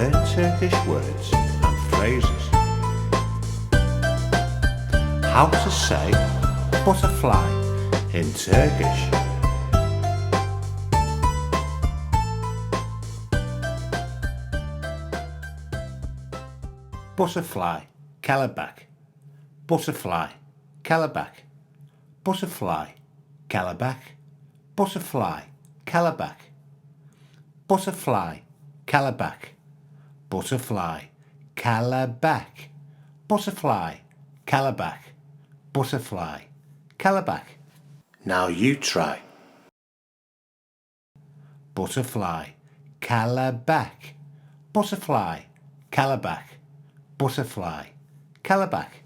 learn Turkish words and phrases. How to say butterfly in Turkish. Butterfly, kelebek. Butterfly, kelebek. Butterfly, kelebek. Butterfly, kelebek. Butterfly, kelebek. Butterfly, kelebek. Butterfly, kelebek. Butterfly, kelebek. Now you try. Butterfly, kelebek. Butterfly, kelebek. Butterfly, kelebek.